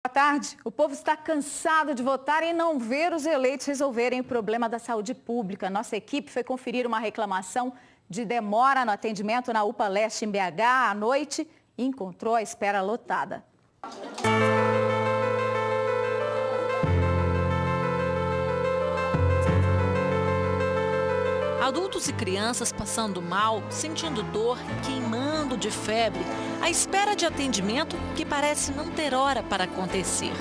Boa tarde. O povo está cansado de votar e não ver os eleitos resolverem o problema da saúde pública. Nossa equipe foi conferir uma reclamação de demora no atendimento na UPA Leste em BH à noite e encontrou a espera lotada. Adultos e crianças passando mal, sentindo dor, queimando de febre, à espera de atendimento que parece não ter hora para acontecer.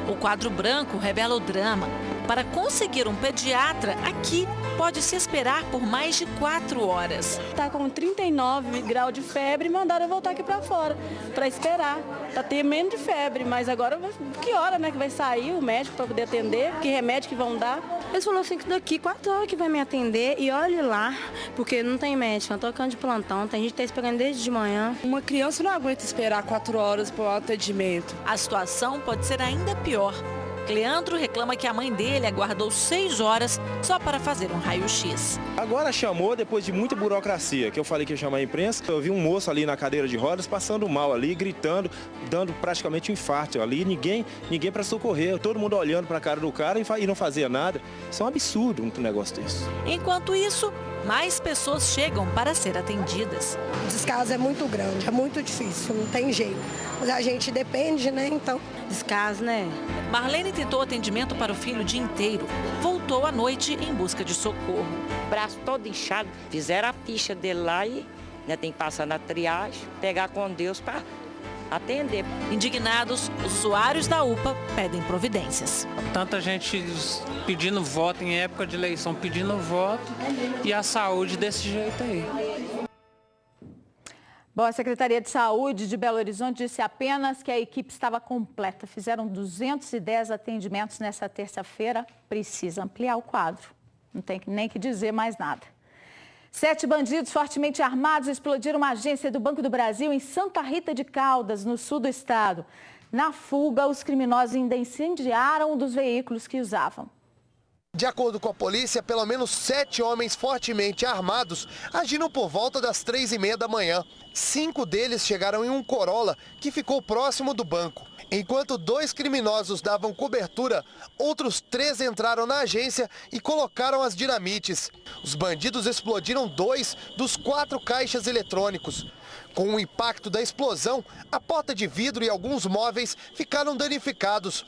O quadro branco revela o drama. Para conseguir um pediatra, aqui pode-se esperar por mais de 4 horas. Está com 39 graus de febre e mandaram eu voltar aqui para fora, para esperar. Está temendo de febre, mas agora que hora, né, que vai sair o médico para poder atender, que remédio que vão dar. Eles falaram assim que daqui 4 horas que vai me atender e olhe lá, porque não tem médico, eu tô tocando de plantão, tem gente que está esperando desde de manhã. Uma criança não aguenta esperar 4 horas para o atendimento. A situação pode ser ainda pior. Leandro reclama que a mãe dele aguardou 6 horas só para fazer um raio-x. Agora chamou, depois de muita burocracia, que eu falei que ia chamar a imprensa, eu vi um moço ali na cadeira de rodas passando mal ali, gritando, dando praticamente um infarto ali, ninguém para socorrer, todo mundo olhando para a cara do cara e não fazia nada. Isso é um absurdo um negócio desse. Enquanto isso, mais pessoas chegam para ser atendidas. O descaso é muito grande, é muito difícil, não tem jeito. Mas a gente depende, né, então. Descaso, né? Marlene tentou atendimento para o filho o dia inteiro. Voltou à noite em busca de socorro. Braço todo inchado, fizeram a ficha dele lá e tem que passar na triagem, pegar com Deus para atender. Indignados, os usuários da UPA pedem providências. Tanta gente pedindo voto em época de eleição, pedindo voto e a saúde desse jeito aí. Bom, a Secretaria de Saúde de Belo Horizonte disse apenas que a equipe estava completa. Fizeram 210 atendimentos nessa terça-feira. Precisa ampliar o quadro. Não tem nem que dizer mais nada. 7 bandidos fortemente armados explodiram uma agência do Banco do Brasil em Santa Rita de Caldas, no sul do estado. Na fuga, os criminosos ainda incendiaram um dos veículos que usavam. De acordo com a polícia, pelo menos 7 homens fortemente armados agiram por volta das 3h30 da manhã. 5 deles chegaram em um Corolla que ficou próximo do banco. Enquanto 2 criminosos davam cobertura, outros 3 entraram na agência e colocaram as dinamites. Os bandidos explodiram 2 dos 4 caixas eletrônicos. Com o impacto da explosão, a porta de vidro e alguns móveis ficaram danificados.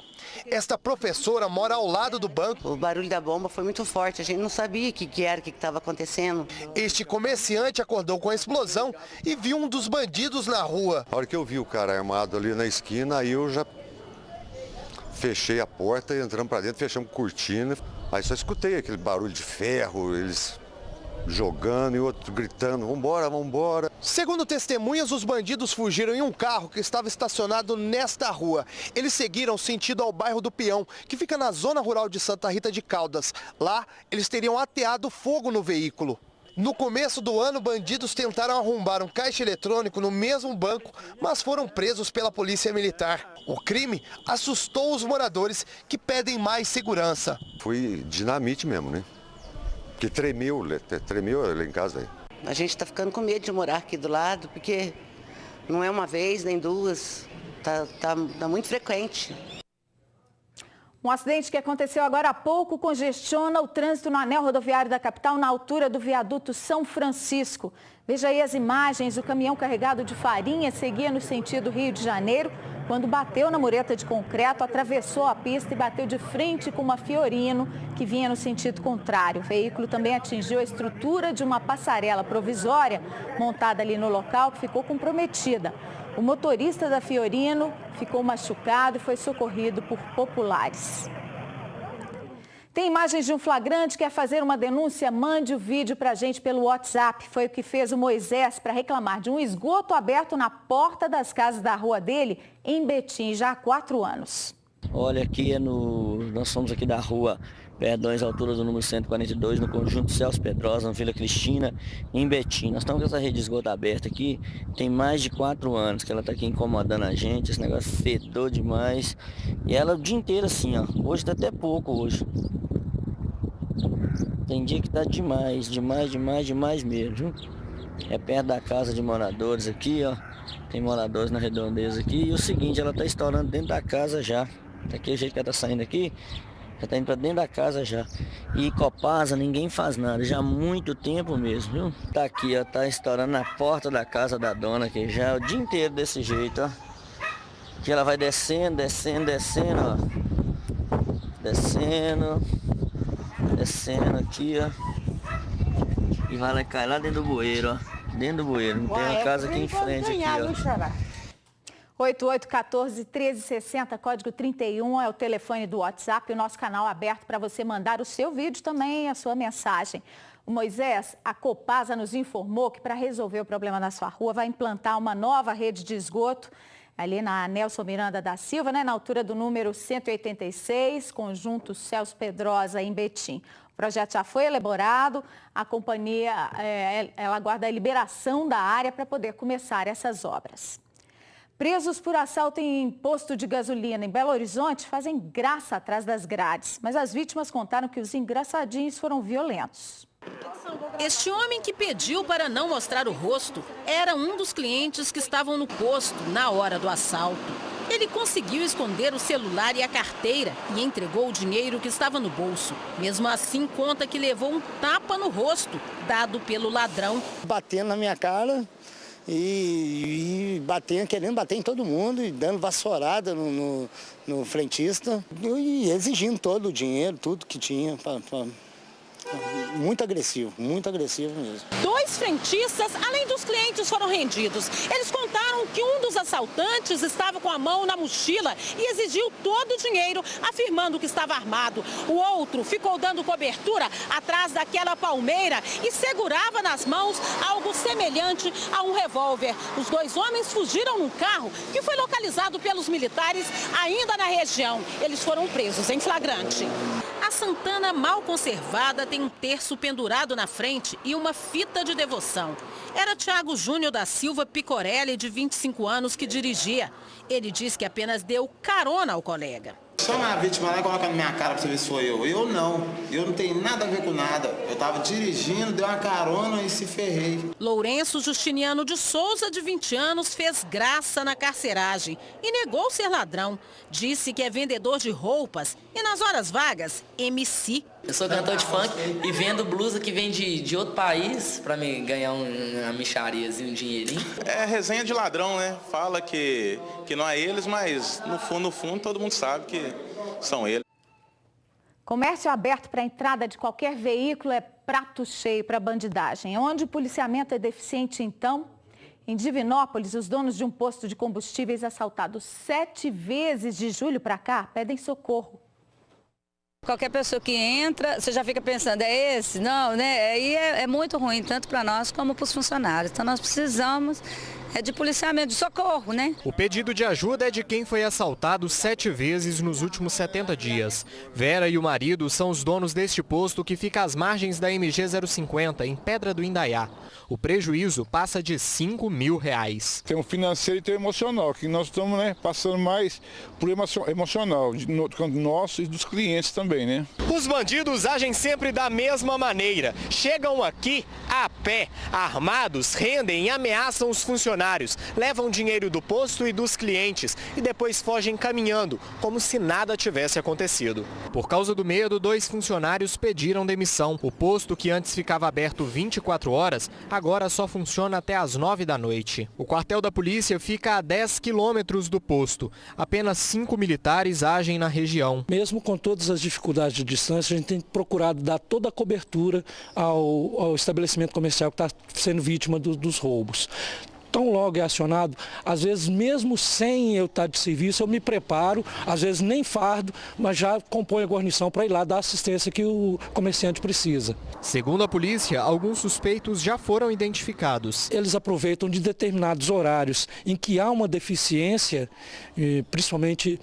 Esta professora mora ao lado do banco. O barulho da bomba foi muito forte, a gente não sabia o que era, o que estava acontecendo. Este comerciante acordou com a explosão e viu um dos bandidos na rua. A hora que eu vi o cara armado ali na esquina, aí eu já fechei a porta e entramos para dentro, fechamos cortina. Aí só escutei aquele barulho de ferro, eles jogando e outro gritando, vambora, vambora. Segundo testemunhas, os bandidos fugiram em um carro que estava estacionado nesta rua. Eles seguiram sentido ao bairro do Peão, que fica na zona rural de Santa Rita de Caldas. Lá, eles teriam ateado fogo no veículo. No começo do ano, bandidos tentaram arrombar um caixa eletrônico no mesmo banco, mas foram presos pela polícia militar. O crime assustou os moradores, que pedem mais segurança. Foi dinamite mesmo, né? Que tremeu lá em casa. Aí. A gente está ficando com medo de morar aqui do lado, porque não é uma vez, nem duas, tá muito frequente. Um acidente que aconteceu agora há pouco congestiona o trânsito no anel rodoviário da capital, na altura do viaduto São Francisco. Veja aí as imagens, o caminhão carregado de farinha seguia no sentido Rio de Janeiro, quando bateu na mureta de concreto, atravessou a pista e bateu de frente com uma Fiorino que vinha no sentido contrário. O veículo também atingiu a estrutura de uma passarela provisória montada ali no local, que ficou comprometida. O motorista da Fiorino ficou machucado e foi socorrido por populares. Tem imagens de um flagrante, quer fazer uma denúncia? Mande o vídeo para a gente pelo WhatsApp. Foi o que fez o Moisés para reclamar de um esgoto aberto na porta das casas da rua dele, em Betim, já há 4 anos. Olha, aqui nós somos aqui da rua Perdões, altura do número 142, no conjunto Celso Pedrosa, na Vila Cristina, em Betim. Nós estamos com essa rede de esgoto aberta aqui, tem mais de 4 anos que ela está aqui incomodando a gente, esse negócio fedor demais. E ela o dia inteiro assim, ó, hoje está até pouco hoje. Tem dia que tá demais mesmo, viu? É perto da casa de moradores aqui, ó. Tem moradores na redondeza aqui. E o seguinte, ela tá estourando dentro da casa já. Daquele jeito que ela tá saindo aqui, já tá indo pra dentro da casa já. E Copasa, ninguém faz nada, já há muito tempo mesmo, viu? Tá aqui, ó, tá estourando na porta da casa da dona aqui já, o dia inteiro desse jeito, ó. Aqui ela vai descendo, descendo, descendo, ó. Descendo. Descendo aqui, ó. E vai cair lá dentro do bueiro, ó. Dentro do bueiro. Tem uma casa aqui em frente aqui, ó. 8814-1360, código 31 é o telefone do WhatsApp, o nosso canal aberto para você mandar o seu vídeo também e a sua mensagem. O Moisés, a Copasa nos informou que para resolver o problema na sua rua vai implantar uma nova rede de esgoto ali na Nelson Miranda da Silva, né, na altura do número 186, conjunto Celso Pedrosa, em Betim. O projeto já foi elaborado, a companhia ela aguarda a liberação da área para poder começar essas obras. Presos por assalto em posto de gasolina em Belo Horizonte fazem graça atrás das grades, mas as vítimas contaram que os engraçadinhos foram violentos. Este homem que pediu para não mostrar o rosto era um dos clientes que estavam no posto na hora do assalto. Ele conseguiu esconder o celular e a carteira e entregou o dinheiro que estava no bolso. Mesmo assim, conta que levou um tapa no rosto, dado pelo ladrão. Batendo na minha cara e batendo, querendo bater em todo mundo e dando vassourada no frentista e exigindo todo o dinheiro, tudo que tinha. Muito agressivo mesmo. 2 frentistas, além dos clientes, foram rendidos. Eles contaram que um dos assaltantes estava com a mão na mochila e exigiu todo o dinheiro, afirmando que estava armado. O outro ficou dando cobertura atrás daquela palmeira e segurava nas mãos algo semelhante a um revólver. Os 2 homens fugiram num carro que foi localizado pelos militares ainda na região. Eles foram presos em flagrante. A Santana mal conservada tem um terço pendurado na frente e uma fita de devoção. Era Tiago Júnior da Silva Picorelli, de 25 anos, que dirigia. Ele diz que apenas deu carona ao colega. Chama a vítima lá e coloca na minha cara pra você ver se sou eu. Eu não tenho nada a ver com nada. Eu tava dirigindo, dei uma carona e se ferrei. Lourenço Justiniano de Souza, de 20 anos, fez graça na carceragem e negou ser ladrão. Disse que é vendedor de roupas e nas horas vagas, MC. Eu sou cantor de funk e vendo blusa que vem de outro país pra me ganhar uma mixariazinha, um dinheirinho. É resenha de ladrão, né? Fala que não é eles, mas no fundo todo mundo sabe que são eles. Comércio aberto para a entrada de qualquer veículo é prato cheio para bandidagem. Onde o policiamento é deficiente, então? Em Divinópolis, os donos de um posto de combustíveis assaltados 7 vezes de julho para cá pedem socorro. Qualquer pessoa que entra, você já fica pensando, é esse? Não, né? Aí é muito ruim, tanto para nós como para os funcionários. Então nós precisamos de policiamento, de socorro, né? O pedido de ajuda é de quem foi assaltado 7 vezes nos últimos 70 dias. Vera e o marido são os donos deste posto que fica às margens da MG 050, em Pedra do Indaiá. O prejuízo passa de R$5 mil. Tem um financeiro e tem um emocional, que nós estamos passando mais por emocional, nosso e dos clientes também, né? Os bandidos agem sempre da mesma maneira. Chegam aqui a pé, armados, rendem e ameaçam os funcionários. Levam dinheiro do posto e dos clientes e depois fogem caminhando, como se nada tivesse acontecido. Por causa do medo, 2 funcionários pediram demissão. O posto, que antes ficava aberto 24 horas, agora só funciona até às 9 da noite. O quartel da polícia fica a 10 quilômetros do posto. Apenas 5 militares agem na região. Mesmo com todas as dificuldades de distância, a gente tem procurado dar toda a cobertura ao estabelecimento comercial que está sendo vítima dos roubos. Tão logo é acionado, às vezes mesmo sem eu estar de serviço, eu me preparo, às vezes nem fardo, mas já componho a guarnição para ir lá dar a assistência que o comerciante precisa. Segundo a polícia, alguns suspeitos já foram identificados. Eles aproveitam de determinados horários em que há uma deficiência, principalmente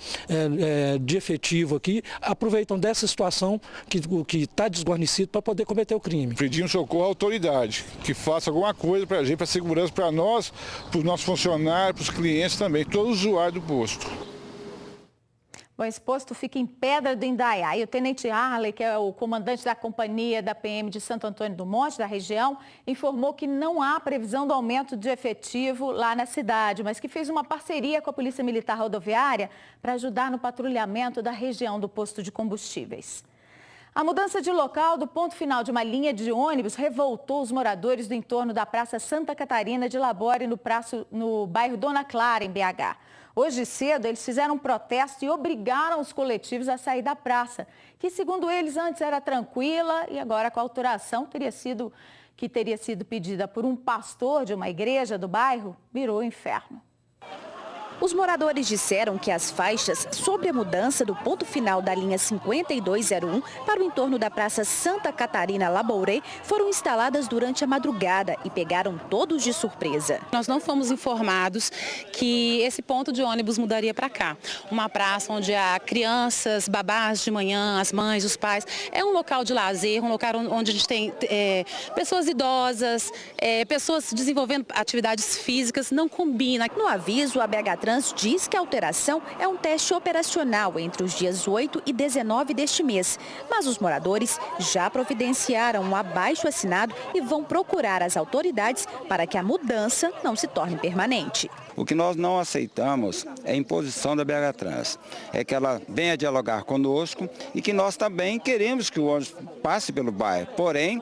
de efetivo aqui, aproveitam dessa situação que está desguarnecido para poder cometer o crime. Pedimos socorro à autoridade, que faça alguma coisa para a gente, para segurança, para nós, para os nossos funcionários, para os clientes também, todo usuário do posto. Bom, esse posto fica em Pedra do Indaiá e o tenente Arley, que é o comandante da companhia da PM de Santo Antônio do Monte, da região, informou que não há previsão do aumento de efetivo lá na cidade, mas que fez uma parceria com a Polícia Militar Rodoviária para ajudar no patrulhamento da região do posto de combustíveis. A mudança de local do ponto final de uma linha de ônibus revoltou os moradores do entorno da Praça Santa Catarina de Labore, no bairro Dona Clara, em BH. Hoje cedo, eles fizeram um protesto e obrigaram os coletivos a sair da praça, que, segundo eles, antes era tranquila e agora, com a alteração teria sido pedida por um pastor de uma igreja do bairro, virou inferno. Os moradores disseram que as faixas sobre a mudança do ponto final da linha 5201 para o entorno da Praça Santa Catarina Labouré foram instaladas durante a madrugada e pegaram todos de surpresa. Nós não fomos informados que esse ponto de ônibus mudaria para cá. Uma praça onde há crianças, babás de manhã, as mães, os pais. É um local de lazer, um local onde a gente tem pessoas idosas, pessoas desenvolvendo atividades físicas, não combina. No aviso, a BH Trans diz que a alteração é um teste operacional entre os dias 8 e 19 deste mês. Mas os moradores já providenciaram um abaixo-assinado e vão procurar as autoridades para que a mudança não se torne permanente. O que nós não aceitamos é a imposição da BH Trans. É que ela venha dialogar conosco e que nós também queremos que o ônibus passe pelo bairro, porém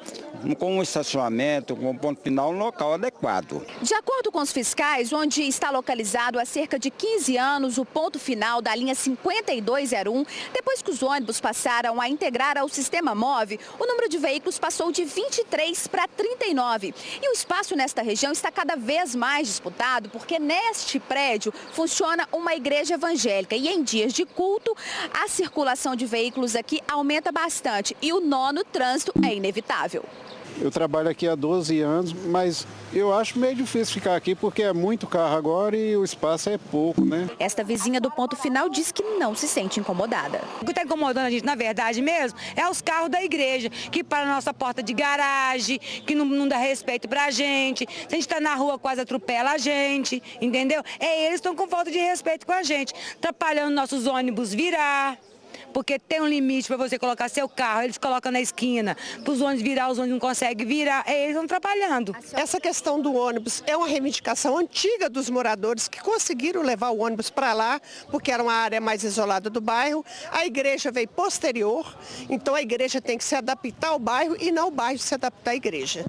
com um estacionamento, com um ponto final no local adequado. De acordo com os fiscais, onde está localizado há cerca de 15 anos o ponto final da linha 5201, depois que os ônibus passaram a integrar ao sistema MOVE, o número de veículos passou de 23 para 39. E o espaço nesta região está cada vez mais disputado, porque neste prédio funciona uma igreja evangélica e em dias de culto a circulação de veículos aqui aumenta bastante e o nó no trânsito é inevitável. Eu trabalho aqui há 12 anos, mas eu acho meio difícil ficar aqui porque é muito carro agora e o espaço é pouco, né? Esta vizinha do ponto final diz que não se sente incomodada. O que está incomodando a gente, na verdade mesmo, é os carros da igreja, que param na nossa porta de garagem, que não dá respeito pra gente. Se a gente está na rua, quase atropela a gente, entendeu? Eles estão com falta de respeito com a gente, atrapalhando nossos ônibus virar. Porque tem um limite para você colocar seu carro, eles colocam na esquina, para os ônibus virar, os ônibus não conseguem virar, eles estão atrapalhando. Essa questão do ônibus é uma reivindicação antiga dos moradores que conseguiram levar o ônibus para lá, porque era uma área mais isolada do bairro. A igreja veio posterior, então a igreja tem que se adaptar ao bairro e não o bairro se adaptar à igreja.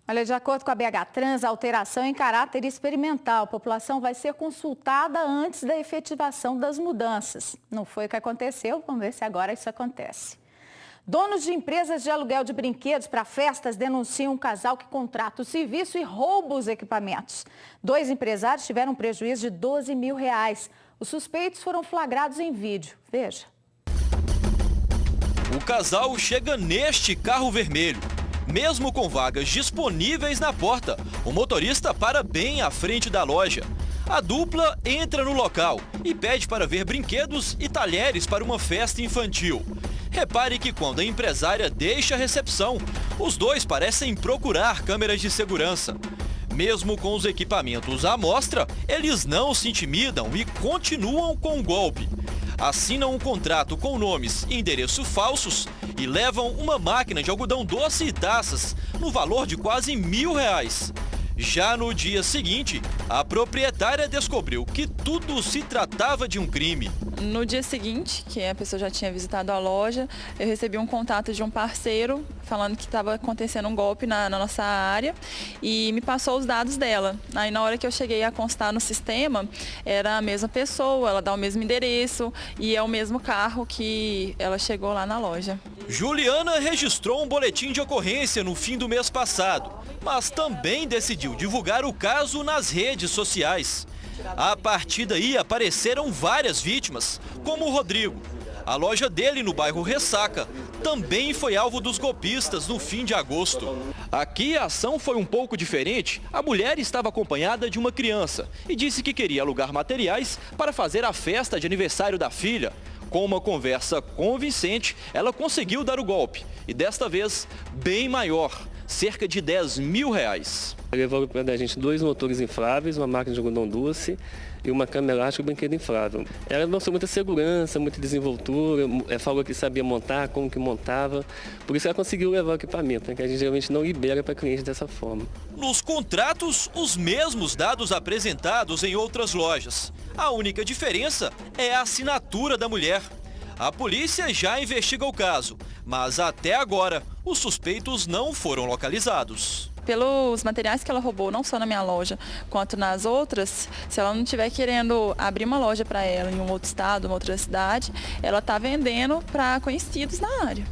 Olha, de acordo com a BH Trans, a alteração é em caráter experimental. A população vai ser consultada antes da efetivação das mudanças. Não foi o que aconteceu, vamos ver se agora isso acontece. Donos de empresas de aluguel de brinquedos para festas denunciam um casal que contrata o serviço e rouba os equipamentos. 2 empresários tiveram um prejuízo de R$12 mil. Os suspeitos foram flagrados em vídeo. Veja. O casal chega neste carro vermelho. Mesmo com vagas disponíveis na porta, o motorista para bem à frente da loja. A dupla entra no local e pede para ver brinquedos e talheres para uma festa infantil. Repare que quando a empresária deixa a recepção, os dois parecem procurar câmeras de segurança. Mesmo com os equipamentos à mostra, eles não se intimidam e continuam com o golpe. Assinam um contrato com nomes e endereço falsos e levam uma máquina de algodão doce e taças no valor de quase R$1.000. Já no dia seguinte, a proprietária descobriu que tudo se tratava de um crime. No dia seguinte, que a pessoa já tinha visitado a loja, eu recebi um contato de um parceiro falando que estava acontecendo um golpe na nossa área e me passou os dados dela. Aí na hora que eu cheguei a constar no sistema, era a mesma pessoa, ela dá o mesmo endereço e é o mesmo carro que ela chegou lá na loja. Juliana registrou um boletim de ocorrência no fim do mês passado, mas também decidiu divulgar o caso nas redes sociais. A partir daí apareceram várias vítimas, como o Rodrigo. A loja dele no bairro Ressaca também foi alvo dos golpistas no fim de agosto. Aqui a ação foi um pouco diferente. A mulher estava acompanhada de uma criança e disse que queria alugar materiais para fazer a festa de aniversário da filha. Com uma conversa convincente, ela conseguiu dar o golpe e desta vez bem maior. cerca de R$10 mil. Levou para a gente 2 motores infláveis, uma máquina de algodão doce e uma cama elástica e um brinquedo inflável. Ela mostrou muita segurança, muita desenvoltura, falou que sabia montar, como que montava, por isso ela conseguiu levar o equipamento, né, que a gente geralmente não libera para cliente dessa forma. Nos contratos, os mesmos dados apresentados em outras lojas. A única diferença é a assinatura da mulher. A polícia já investiga o caso, mas até agora os suspeitos não foram localizados. Pelos materiais que ela roubou, não só na minha loja, quanto nas outras, se ela não estiver querendo abrir uma loja para ela em um outro estado, uma outra cidade, ela está vendendo para conhecidos na área.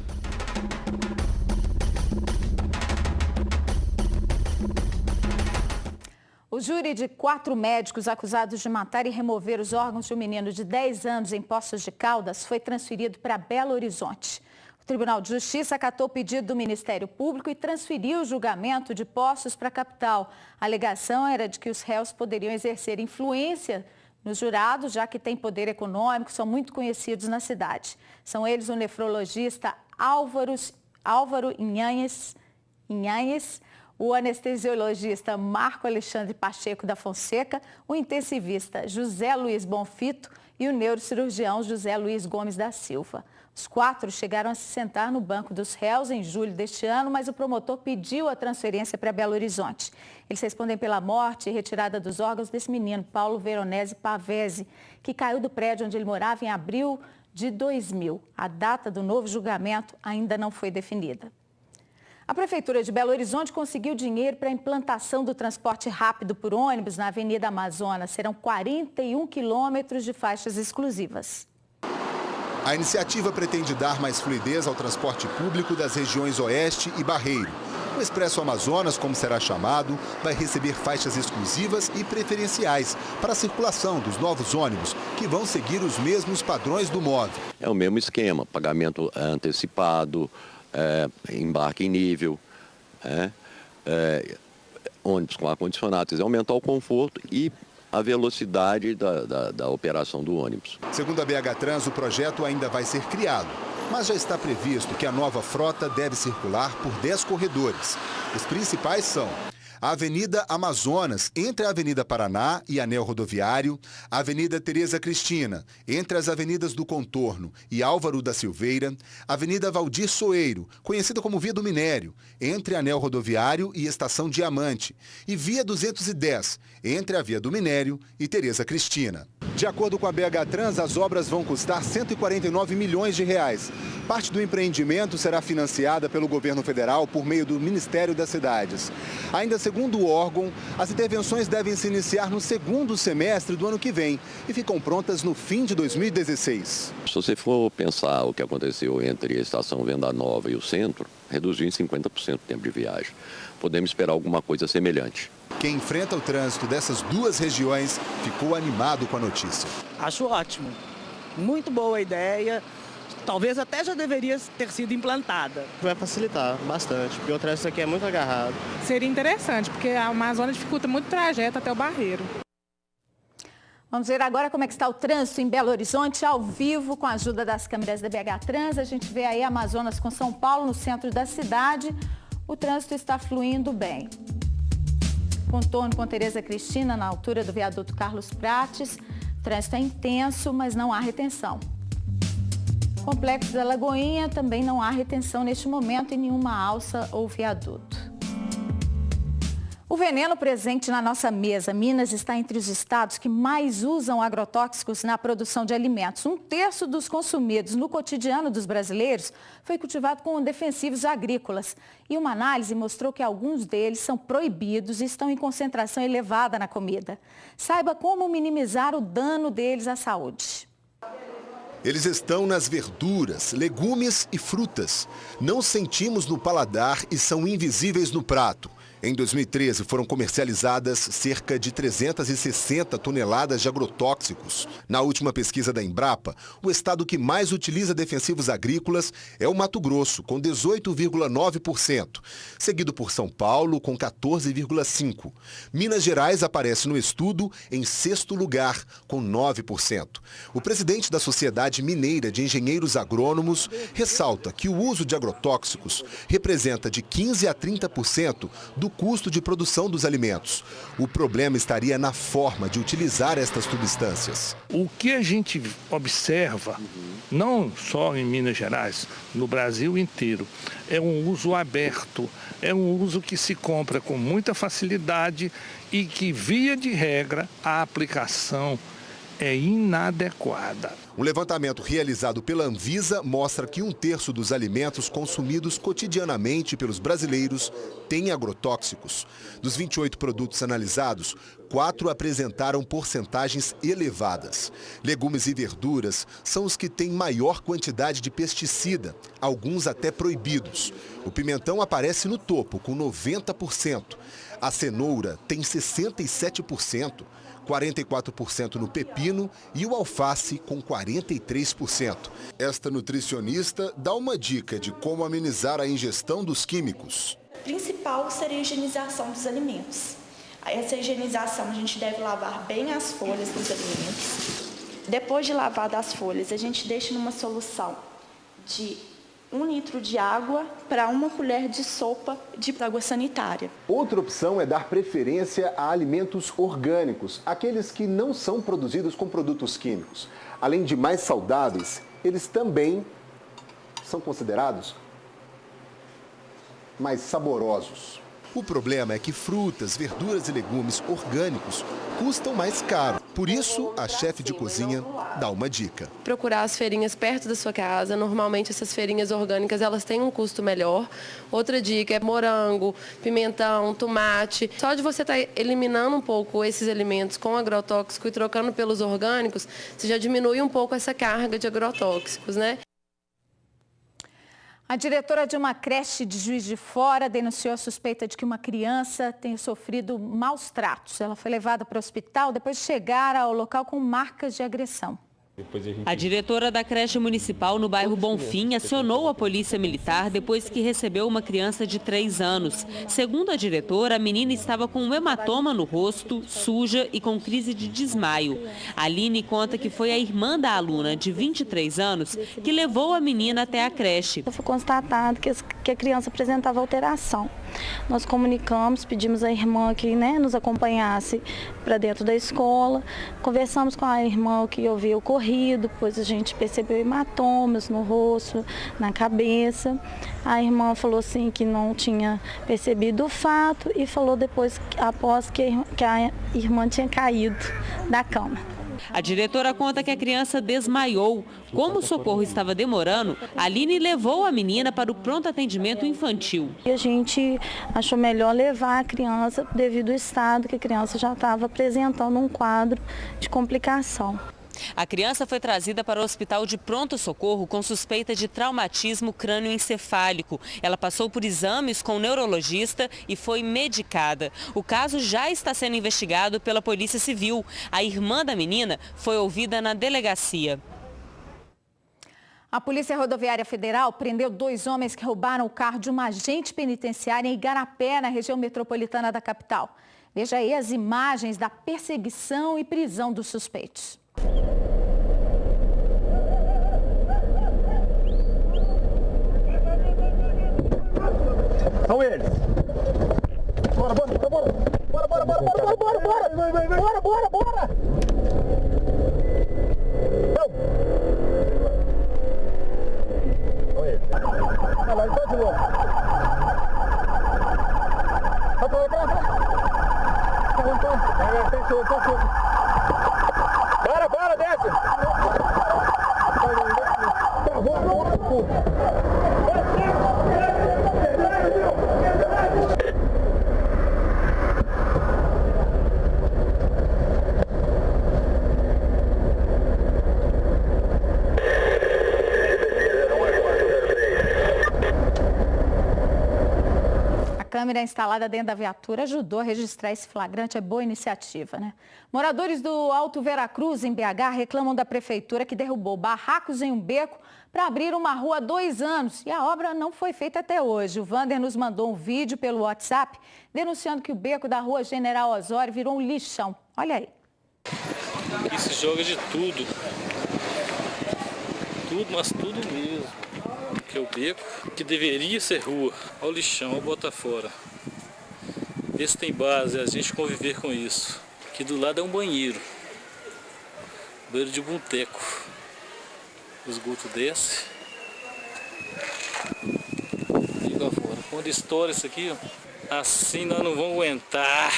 O júri de 4 médicos acusados de matar e remover os órgãos de um menino de 10 anos em Poços de Caldas foi transferido para Belo Horizonte. O Tribunal de Justiça acatou o pedido do Ministério Público e transferiu o julgamento de Poços para a capital. A alegação era de que os réus poderiam exercer influência nos jurados, já que têm poder econômico, são muito conhecidos na cidade. São eles o nefrologista Álvaro Inhanhes, o anestesiologista Marco Alexandre Pacheco da Fonseca, o intensivista José Luiz Bonfito e o neurocirurgião José Luiz Gomes da Silva. Os 4 chegaram a se sentar no banco dos réus em julho deste ano, mas o promotor pediu a transferência para Belo Horizonte. Eles respondem pela morte e retirada dos órgãos desse menino, Paulo Veronese Pavese, que caiu do prédio onde ele morava em abril de 2000. A data do novo julgamento ainda não foi definida. A Prefeitura de Belo Horizonte conseguiu dinheiro para a implantação do transporte rápido por ônibus na Avenida Amazonas. Serão 41 quilômetros de faixas exclusivas. A iniciativa pretende dar mais fluidez ao transporte público das regiões Oeste e Barreiro. O Expresso Amazonas, como será chamado, vai receber faixas exclusivas e preferenciais para a circulação dos novos ônibus, que vão seguir os mesmos padrões do MOVE. É o mesmo esquema, pagamento antecipado, embarque em nível, ônibus com ar-condicionado, aumentar o conforto e a velocidade da operação do ônibus. Segundo a BH Trans, o projeto ainda vai ser criado, mas já está previsto que a nova frota deve circular por 10 corredores. Os principais são a Avenida Amazonas, entre a Avenida Paraná e Anel Rodoviário, a Avenida Tereza Cristina, entre as avenidas do Contorno e Álvaro da Silveira, a Avenida Valdir Soeiro, conhecida como Via do Minério, entre Anel Rodoviário e Estação Diamante, e Via 210, entre a Via do Minério e Tereza Cristina. De acordo com a BH Trans, as obras vão custar 149 milhões de reais. Parte do empreendimento será financiada pelo governo federal por meio do Ministério das Cidades. Ainda segundo o órgão, as intervenções devem se iniciar no segundo semestre do ano que vem e ficam prontas no fim de 2016. Se você for pensar o que aconteceu entre a estação Venda Nova e o centro, reduziu em 50% o tempo de viagem. Podemos esperar alguma coisa semelhante. Quem enfrenta o trânsito dessas duas regiões ficou animado com a notícia. Acho ótimo. Muito boa a ideia. Talvez até já deveria ter sido implantada. Vai facilitar bastante, porque o trânsito aqui é muito agarrado. Seria interessante, porque a Amazônia dificulta muito o trajeto até o Barreiro. Vamos ver agora como é que está o trânsito em Belo Horizonte, ao vivo, com a ajuda das câmeras da BH Trans. A gente vê aí Amazonas com São Paulo, no centro da cidade. O trânsito está fluindo bem. Contorno com Tereza Cristina, na altura do viaduto Carlos Prates. O trânsito é intenso, mas não há retenção. Complexo da Lagoinha, também não há retenção neste momento em nenhuma alça ou viaduto. O veneno presente na nossa mesa. Minas está entre os estados que mais usam agrotóxicos na produção de alimentos. 1/3 dos consumidos no cotidiano dos brasileiros foi cultivado com defensivos agrícolas. E uma análise mostrou que alguns deles são proibidos e estão em concentração elevada na comida. Saiba como minimizar o dano deles à saúde. Eles estão nas verduras, legumes e frutas. Não sentimos no paladar e são invisíveis no prato. Em 2013, foram comercializadas cerca de 360 toneladas de agrotóxicos. Na última pesquisa da Embrapa, o estado que mais utiliza defensivos agrícolas é o Mato Grosso, com 18,9%, seguido por São Paulo, com 14,5%. Minas Gerais aparece no estudo em sexto lugar, com 9%. O presidente da Sociedade Mineira de Engenheiros Agrônomos ressalta que o uso de agrotóxicos representa de 15% a 30% do custo de produção dos alimentos. O problema estaria na forma de utilizar estas substâncias. O que a gente observa, não só em Minas Gerais, no Brasil inteiro, é um uso aberto, é um uso que se compra com muita facilidade e que, via de regra, a aplicação é inadequada. Um levantamento realizado pela Anvisa mostra que 1/3 dos alimentos consumidos cotidianamente pelos brasileiros tem agrotóxicos. Dos 28 produtos analisados, 4 apresentaram porcentagens elevadas. Legumes e verduras são os que têm maior quantidade de pesticida, alguns até proibidos. O pimentão aparece no topo, com 90%. A cenoura tem 67%. 44% no pepino e o alface com 43%. Esta nutricionista dá uma dica de como amenizar a ingestão dos químicos. O principal seria a higienização dos alimentos. Essa higienização a gente deve lavar bem as folhas dos alimentos. Depois de lavada as folhas, a gente deixa numa solução de 1 litro de água para 1 colher de sopa de água sanitária. Outra opção é dar preferência a alimentos orgânicos, aqueles que não são produzidos com produtos químicos. Além de mais saudáveis, eles também são considerados mais saborosos. O problema é que frutas, verduras e legumes orgânicos custam mais caro. Por isso, a chefe de cozinha dá uma dica. Procurar as feirinhas perto da sua casa. Normalmente essas feirinhas orgânicas elas têm um custo melhor. Outra dica é morango, pimentão, tomate. Só de você estar eliminando um pouco esses alimentos com agrotóxico e trocando pelos orgânicos, você já diminui um pouco essa carga de agrotóxicos, né? A diretora de uma creche de Juiz de Fora denunciou a suspeita de que uma criança tenha sofrido maus tratos. Ela foi levada para o hospital depois de chegar ao local com marcas de agressão. A diretora da creche municipal no bairro Bonfim acionou a polícia militar depois que recebeu uma criança de 3 anos. Segundo a diretora, a menina estava com um hematoma no rosto, suja e com crise de desmaio. A Aline conta que foi a irmã da aluna, de 23 anos, que levou a menina até a creche. Foi constatado que a criança apresentava alteração. Nós comunicamos, pedimos à irmã que nos acompanhasse para dentro da escola. Conversamos com a irmã que havia ocorrido, depois a gente percebeu hematomas no rosto, na cabeça. A irmã falou assim que não tinha percebido o fato e falou depois, após que a irmã tinha caído da cama. A diretora conta que a criança desmaiou. Como o socorro estava demorando, a Aline levou a menina para o pronto atendimento infantil. A gente achou melhor levar a criança devido ao estado que a criança já estava apresentando um quadro de complicação. A criança foi trazida para o hospital de pronto-socorro com suspeita de traumatismo crânioencefálico. Ela passou por exames com o neurologista e foi medicada. O caso já está sendo investigado pela Polícia Civil. A irmã da menina foi ouvida na delegacia. A Polícia Rodoviária Federal prendeu 2 homens que roubaram o carro de uma agente penitenciária em Igarapé, na região metropolitana da capital. Veja aí as imagens da perseguição e prisão dos suspeitos. São eles. Bora, bora, bora, bora, bora, bora, bora, bora, bora, bora, bora, bora. São eles. Olha lá, então de novo. Tem câmera instalada dentro da viatura ajudou a registrar esse flagrante. É boa iniciativa, né? Moradores do Alto Veracruz, em BH, reclamam da prefeitura que derrubou barracos em um beco para abrir uma rua há 2 anos. E a obra não foi feita até hoje. O Vander nos mandou um vídeo pelo WhatsApp denunciando que o beco da rua General Osório virou um lixão. Olha aí. E se joga de tudo. Tudo, mas tudo mesmo. Que é o beco, que deveria ser rua. Olha o lixão, olha bota fora. Vê se tem base, a gente conviver com isso. Aqui do lado é um banheiro. Banheiro de boteco. O esgoto desce. E lá fora. Quando estoura isso aqui, ó, assim nós não vamos aguentar.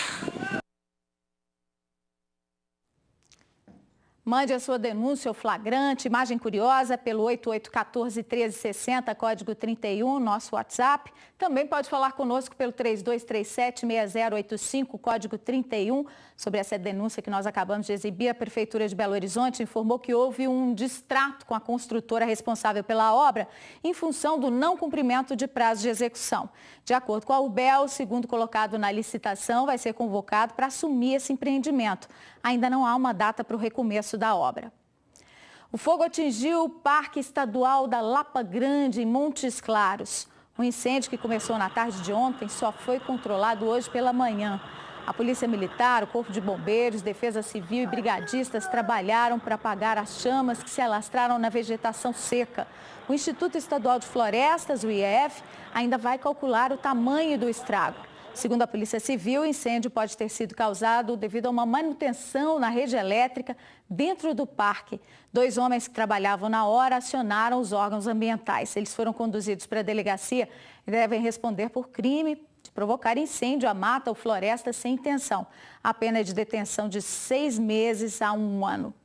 Mande a sua denúncia ou flagrante, imagem curiosa, pelo 8814-1360, código 31, nosso WhatsApp. Também pode falar conosco pelo 3237-6085, código 31. Sobre essa denúncia que nós acabamos de exibir, a Prefeitura de Belo Horizonte informou que houve um distrato com a construtora responsável pela obra em função do não cumprimento de prazo de execução. De acordo com a UBEL, o segundo colocado na licitação vai ser convocado para assumir esse empreendimento. Ainda não há uma data para o recomeço da obra. O fogo atingiu o Parque Estadual da Lapa Grande, em Montes Claros. O incêndio, que começou na tarde de ontem, só foi controlado hoje pela manhã. A Polícia Militar, o Corpo de Bombeiros, Defesa Civil e brigadistas trabalharam para apagar as chamas que se alastraram na vegetação seca. O Instituto Estadual de Florestas, o IEF, ainda vai calcular o tamanho do estrago. Segundo a Polícia Civil, o incêndio pode ter sido causado devido a uma manutenção na rede elétrica dentro do parque. 2 homens que trabalhavam na hora acionaram os órgãos ambientais. Eles foram conduzidos para a delegacia e devem responder por crime de provocar incêndio à mata ou floresta sem intenção. A pena é de detenção de 6 meses a 1 ano.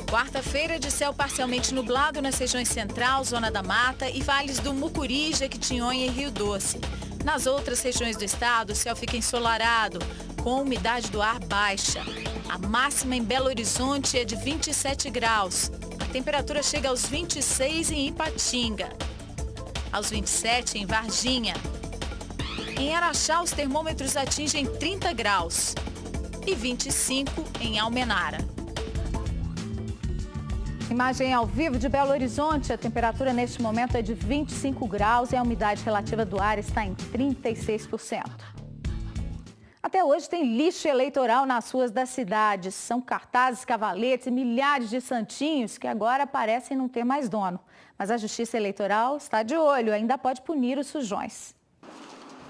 Quarta-feira de céu parcialmente nublado nas regiões Central, Zona da Mata e vales do Mucuri, Jequitinhonha e Rio Doce. Nas outras regiões do estado, o céu fica ensolarado, com umidade do ar baixa. A máxima em Belo Horizonte é de 27 graus. A temperatura chega aos 26 em Ipatinga, aos 27 em Varginha. Em Araxá, os termômetros atingem 30 graus e 25 em Almenara. Imagem ao vivo de Belo Horizonte. A temperatura neste momento é de 25 graus e a umidade relativa do ar está em 36%. Até hoje tem lixo eleitoral nas ruas das cidades. São cartazes, cavaletes e milhares de santinhos que agora parecem não ter mais dono. Mas a Justiça Eleitoral está de olho, ainda pode punir os sujões.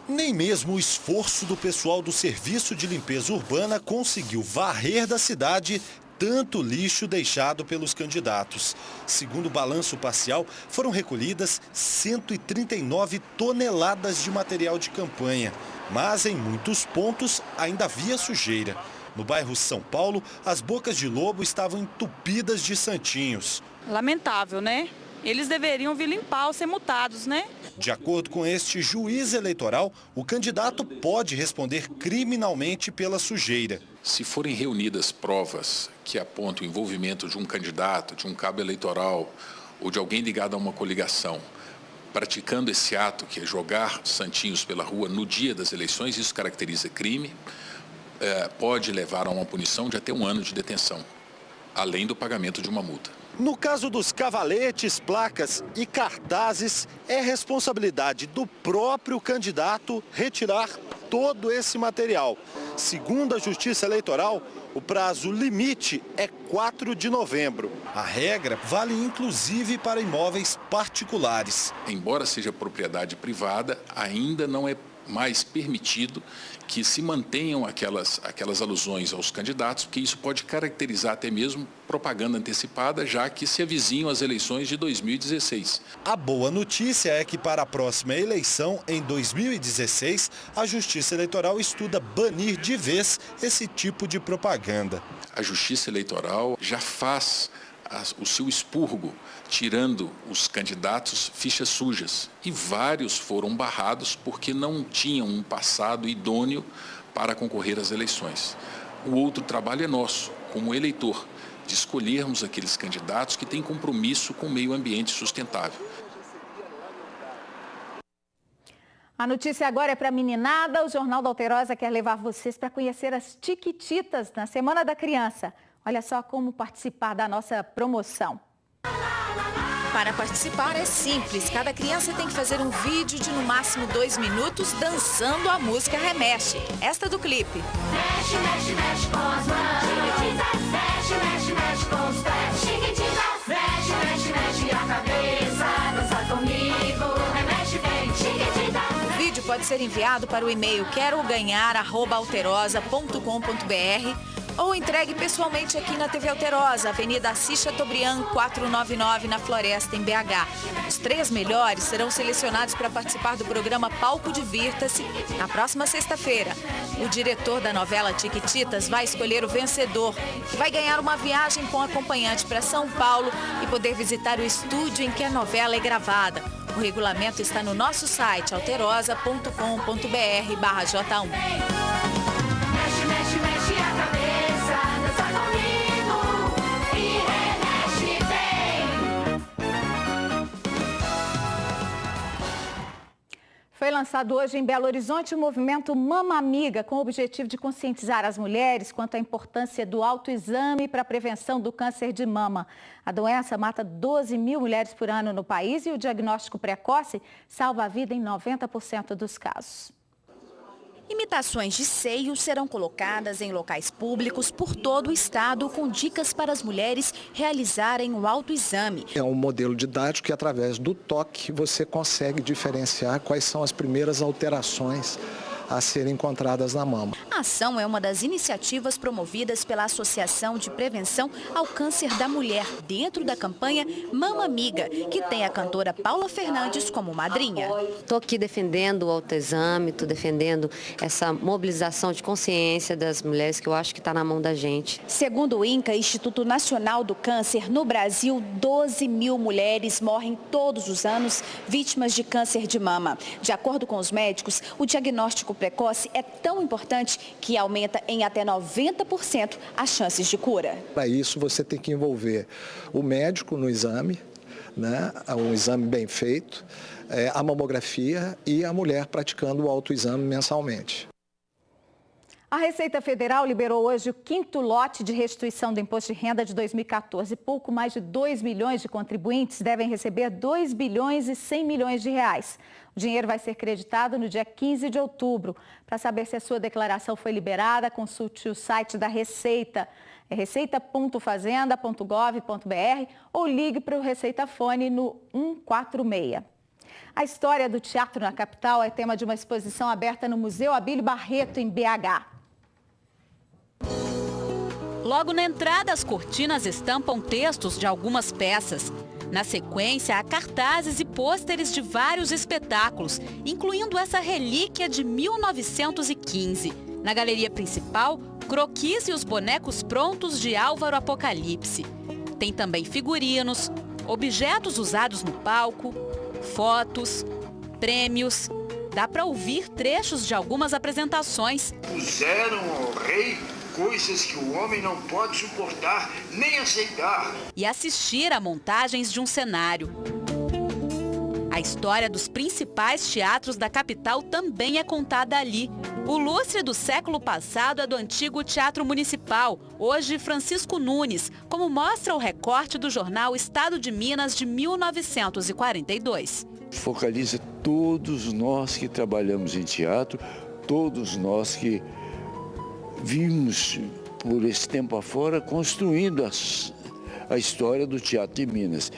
Nem mesmo o esforço do pessoal do Serviço de Limpeza Urbana conseguiu varrer da cidade tanto lixo deixado pelos candidatos. Segundo o balanço parcial, foram recolhidas 139 toneladas de material de campanha. Mas em muitos pontos ainda havia sujeira. No bairro São Paulo, as bocas de lobo estavam entupidas de santinhos. Lamentável, né? Eles deveriam vir limpar ou ser multados, né? De acordo com este juiz eleitoral, o candidato pode responder criminalmente pela sujeira. Se forem reunidas provas que apontam o envolvimento de um candidato, de um cabo eleitoral ou de alguém ligado a uma coligação, praticando esse ato, que é jogar santinhos pela rua no dia das eleições, isso caracteriza crime, pode levar a uma punição de até 1 ano de detenção, além do pagamento de uma multa. No caso dos cavaletes, placas e cartazes, é responsabilidade do próprio candidato retirar todo esse material. Segundo a Justiça Eleitoral, o prazo limite é 4 de novembro. A regra vale inclusive para imóveis particulares. Embora seja propriedade privada, ainda não é mais permitido que se mantenham aquelas alusões aos candidatos, porque isso pode caracterizar até mesmo propaganda antecipada, já que se avizinham as eleições de 2016. A boa notícia é que para a próxima eleição, em 2016, a Justiça Eleitoral estuda banir de vez esse tipo de propaganda. A Justiça Eleitoral já faz o seu expurgo, tirando os candidatos fichas sujas. E vários foram barrados porque não tinham um passado idôneo para concorrer às eleições. O outro trabalho é nosso, como eleitor, de escolhermos aqueles candidatos que têm compromisso com o meio ambiente sustentável. A notícia agora é para a meninada. O Jornal da Alterosa quer levar vocês para conhecer as Tiquititas na Semana da Criança. Olha só como participar da nossa promoção. Para participar é simples. Cada criança tem que fazer um vídeo de no máximo 2 minutos dançando a música Remexe. Esta do clipe. Mexe, mexe, mexe com as mãos. Chiquititas, mexe, mexe, mexe com os pés. Chiquititas, mexe, mexe, mexe a cabeça. Dança comigo, remexe bem. Chiquititas. O vídeo pode ser enviado para o e-mail queroganhar@alterosa.com.br ou entregue pessoalmente aqui na TV Alterosa, Avenida Assis Chateaubriand, 499, na Floresta, em BH. Os 3 melhores serão selecionados para participar do programa Palco Divirta-se na próxima sexta-feira. O diretor da novela Tiquititas vai escolher o vencedor, que vai ganhar uma viagem com acompanhante para São Paulo e poder visitar o estúdio em que a novela é gravada. O regulamento está no nosso site alterosa.com.br/J1. Mexe, mexe, mexe a cabeça. Dança comigo e remexe bem. Foi lançado hoje em Belo Horizonte o movimento Mama Amiga, com o objetivo de conscientizar as mulheres quanto à importância do autoexame para a prevenção do câncer de mama. A doença mata 12 mil mulheres por ano no país e o diagnóstico precoce salva a vida em 90% dos casos. Imitações de seios serão colocadas em locais públicos por todo o estado com dicas para as mulheres realizarem o autoexame. É um modelo didático que, através do toque, você consegue diferenciar quais são as primeiras alterações a serem encontradas na mama. A ação é uma das iniciativas promovidas pela Associação de Prevenção ao Câncer da Mulher, dentro da campanha Mama Amiga, que tem a cantora Paula Fernandes como madrinha. Estou aqui defendendo o autoexame, estou defendendo essa mobilização de consciência das mulheres, que eu acho que está na mão da gente. Segundo o INCA, Instituto Nacional do Câncer, no Brasil, 12 mil mulheres morrem todos os anos vítimas de câncer de mama. De acordo com os médicos, o diagnóstico precoce é tão importante que aumenta em até 90% as chances de cura. Para isso, você tem que envolver o médico no exame, né? Um exame bem feito, a mamografia e a mulher praticando o autoexame mensalmente. A Receita Federal liberou hoje o 5º lote de restituição do Imposto de Renda de 2014. Pouco mais de 2 milhões de contribuintes devem receber 2 bilhões e 100 milhões de reais. O dinheiro vai ser creditado no dia 15 de outubro. Para saber se a sua declaração foi liberada, consulte o site da Receita. É receita.fazenda.gov.br ou ligue para o Receita Fone no 146. A história do teatro na capital é tema de uma exposição aberta no Museu Abílio Barreto, em BH. Logo na entrada, as cortinas estampam textos de algumas peças. Na sequência, há cartazes e pôsteres de vários espetáculos, incluindo essa relíquia de 1915. Na galeria principal, croquis e os bonecos prontos de Álvaro Apocalipse. Tem também figurinos, objetos usados no palco, fotos, prêmios. Dá para ouvir trechos de algumas apresentações. Puseram ao rei coisas que o homem não pode suportar nem aceitar. E assistir a montagens de um cenário. A história dos principais teatros da capital também é contada ali. O lustre do século passado é do antigo Teatro Municipal, hoje Francisco Nunes, como mostra o recorte do jornal Estado de Minas de 1942. Focaliza todos nós que trabalhamos em teatro, todos nós que vimos por esse tempo afora construindo a história do Teatro de Minas.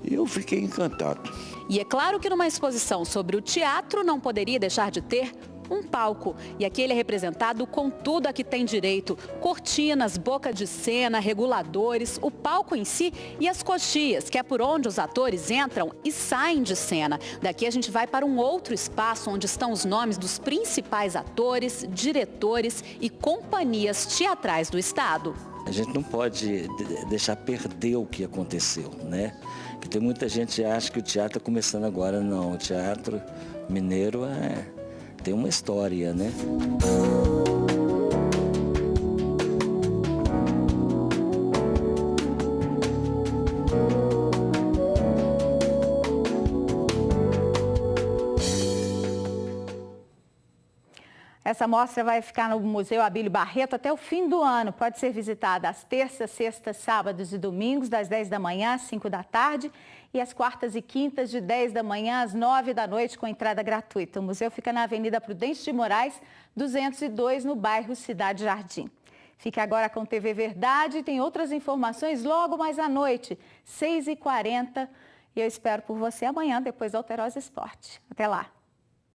E eu fiquei encantado. E é claro que numa exposição sobre o teatro não poderia deixar de ter um palco. E aqui ele é representado com tudo a que tem direito. Cortinas, boca de cena, reguladores, o palco em si e as coxias, que é por onde os atores entram e saem de cena. Daqui a gente vai para um outro espaço onde estão os nomes dos principais atores, diretores e companhias teatrais do estado. A gente não pode deixar perder o que aconteceu, né? Porque tem muita gente que acha que o teatro está começando agora. Não, o teatro mineiro tem uma história, né? Essa mostra vai ficar no Museu Abílio Barreto até o fim do ano. Pode ser visitada às terças, sextas, sábados e domingos, das 10 da manhã às 5 da tarde e às quartas e quintas, de 10 da manhã às 9 da noite, com entrada gratuita. O museu fica na Avenida Prudente de Moraes, 202, no bairro Cidade Jardim. Fique agora com TV Verdade. Tem outras informações logo mais à noite, 6h40. E eu espero por você amanhã, depois do Alterosa Esporte. Até lá.